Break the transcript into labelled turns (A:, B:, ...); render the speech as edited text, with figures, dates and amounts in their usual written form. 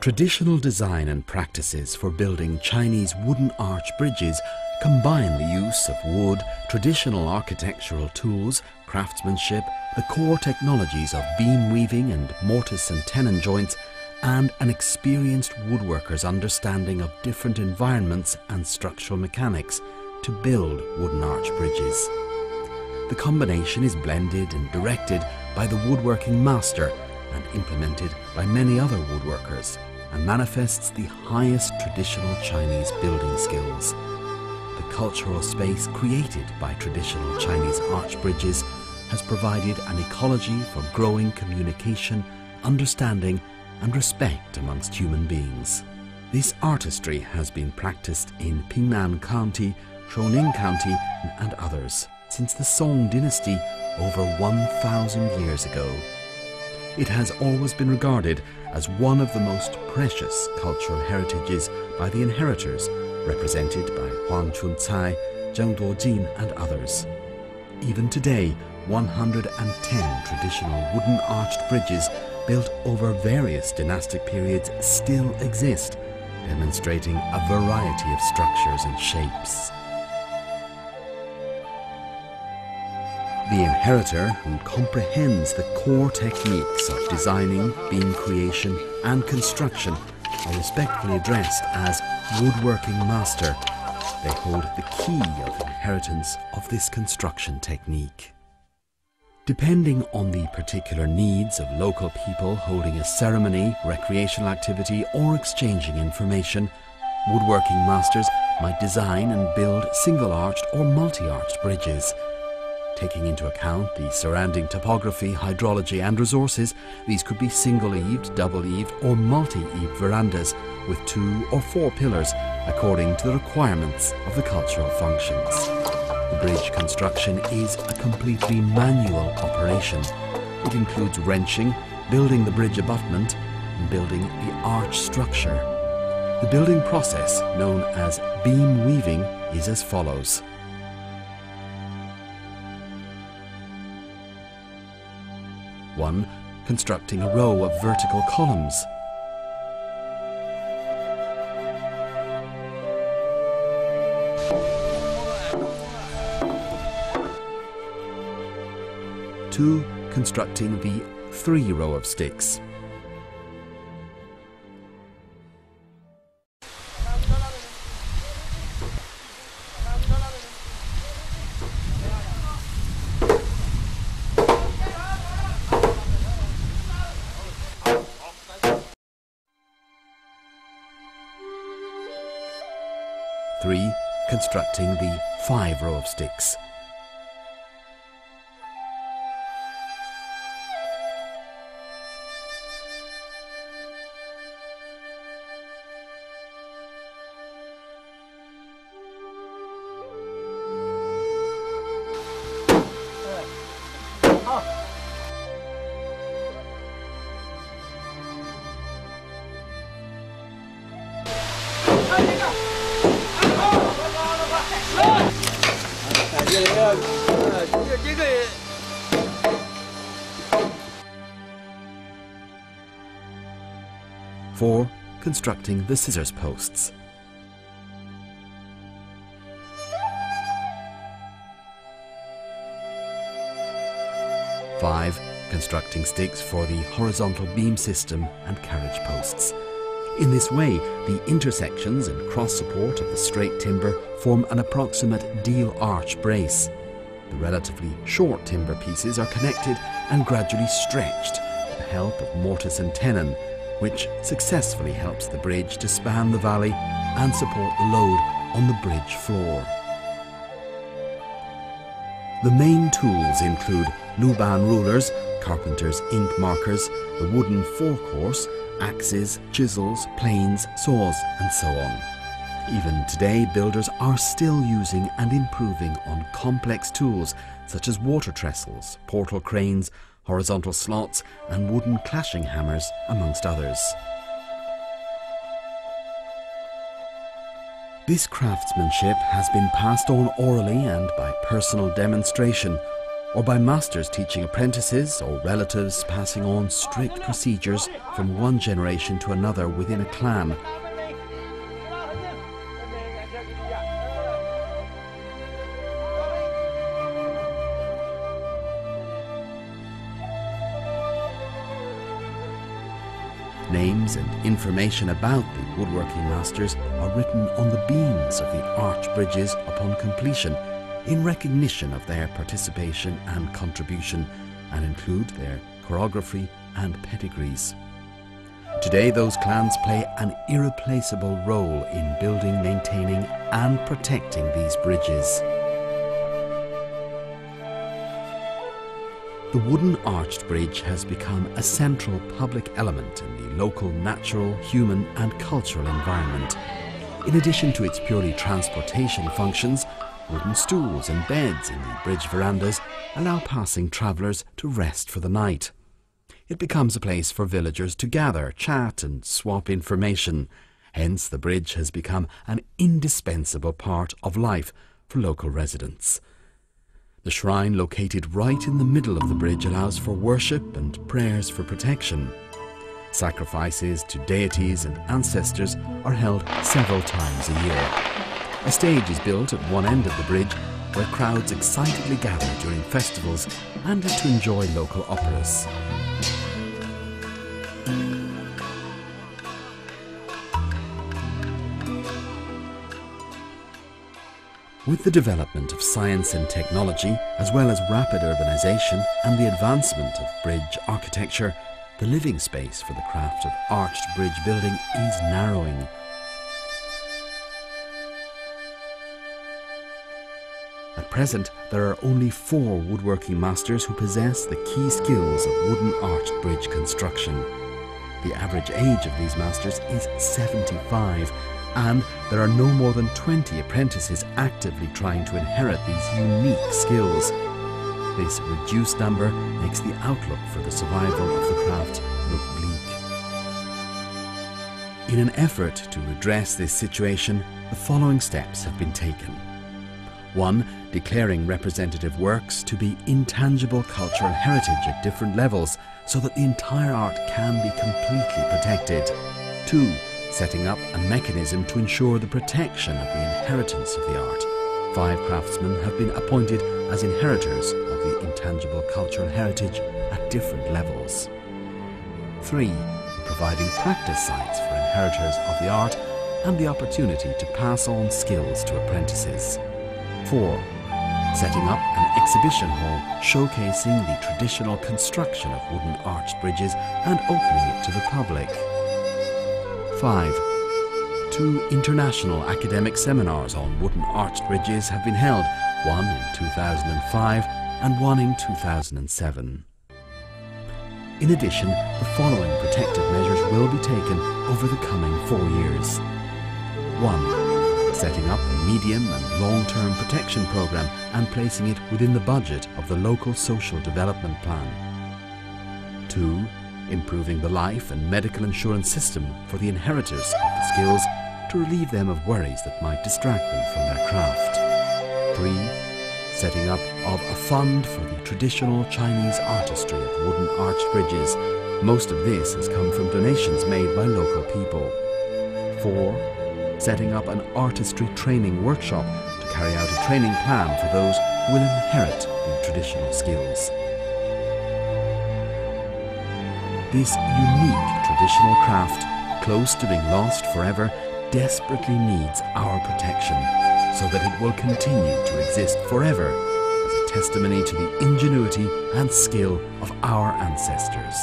A: Traditional design and practices for building Chinese wooden arch bridges combine the use of wood, traditional architectural tools, craftsmanship, the core technologies of beam weaving and mortise and tenon joints, and an experienced woodworker's understanding of different environments and structural mechanics to build wooden arch bridges. The combination is blended and directed by the woodworking master and implemented by many other woodworkers, and manifests the highest traditional Chinese building skills. The cultural space created by traditional Chinese arch bridges has provided an ecology for growing communication, understanding and respect amongst human beings. This artistry has been practiced in Pingnan County, Shoning County and others since the Song dynasty over 1,000 years ago. It has always been regarded as one of the most precious cultural heritages by the inheritors, represented by Huang Chuncai, Zheng Duojin and others. Even today, 110 traditional wooden arched bridges built over various dynastic periods still exist, demonstrating a variety of structures and shapes. The inheritor, who comprehends the core techniques of designing, beam creation and construction, are respectfully addressed as woodworking master. They hold the key of inheritance of this construction technique. Depending on the particular needs of local people holding a ceremony, recreational activity or exchanging information, woodworking masters might design and build single-arched or multi-arched bridges. Taking into account the surrounding topography, hydrology and resources, these could be single-eaved, double-eaved or multi-eaved verandas with 2 or 4 pillars according to the requirements of the cultural functions. The bridge construction is a completely manual operation. It includes wrenching, building the bridge abutment and building the arch structure. The building process, known as beam weaving, is as follows. 1. Constructing a row of vertical columns. 2. Constructing the 3 row of sticks. 3. Constructing the 5 row of sticks. 4. Constructing the scissors posts. 5. Constructing sticks for the horizontal beam system and carriage posts. In this way, the intersections and cross support of the straight timber form an approximate deal arch brace. The relatively short timber pieces are connected and gradually stretched with the help of mortise and tenon, which successfully helps the bridge to span the valley and support the load on the bridge floor. The main tools include Luban rulers, carpenter's ink markers, the wooden forecourse, axes, chisels, planes, saws, and so on. Even today, builders are still using and improving on complex tools such as water trestles, portal cranes, horizontal slots, and wooden clashing hammers, amongst others. This craftsmanship has been passed on orally and by personal demonstration, or by masters teaching apprentices or relatives passing on strict procedures from one generation to another within a clan. Names and information about the woodworking masters are written on the beams of the arch bridges upon completion in recognition of their participation and contribution, and include their choreography and pedigrees. Today those clans play an irreplaceable role in building, maintaining and protecting these bridges. The wooden arched bridge has become a central public element in the local natural, human and cultural environment. In addition to its purely transportation functions, wooden stools and beds in the bridge verandas allow passing travellers to rest for the night. It becomes a place for villagers to gather, chat and swap information. Hence the bridge has become an indispensable part of life for local residents. The shrine located right in the middle of the bridge allows for worship and prayers for protection. Sacrifices to deities and ancestors are held several times a year. A stage is built at one end of the bridge where crowds excitedly gather during festivals and to enjoy local operas. With the development of science and technology, as well as rapid urbanization and the advancement of bridge architecture, the living space for the craft of arched bridge building is narrowing. At present, there are only 4 woodworking masters who possess the key skills of wooden arched bridge construction. The average age of these masters is 75, and there are no more than 20 apprentices actively trying to inherit these unique skills. This reduced number makes the outlook for the survival of the craft look bleak. In an effort to redress this situation, the following steps have been taken. 1. Declaring representative works to be intangible cultural heritage at different levels so that the entire art can be completely protected. 2. Setting up a mechanism to ensure the protection of the inheritance of the art. 5 craftsmen have been appointed as inheritors of the intangible cultural heritage at different levels. 3. Providing practice sites for inheritors of the art and the opportunity to pass on skills to apprentices. 4. Setting up an exhibition hall showcasing the traditional construction of wooden arched bridges and opening it to the public. 5. 2 international academic seminars on wooden arched bridges have been held, one in 2005 and one in 2007. In addition, the following protective measures will be taken over the coming 4 years. 1. Setting up a medium and long-term protection program and placing it within the budget of the local social development plan. 2. Improving the life and medical insurance system for the inheritors of the skills to relieve them of worries that might distract them from their craft. 3. Setting up of a fund for the traditional Chinese artistry of wooden arched bridges. Most of this has come from donations made by local people. 4. Setting up an artistry training workshop to carry out a training plan for those who will inherit the traditional skills. This unique traditional craft, close to being lost forever, desperately needs our protection so that it will continue to exist forever as a testimony to the ingenuity and skill of our ancestors.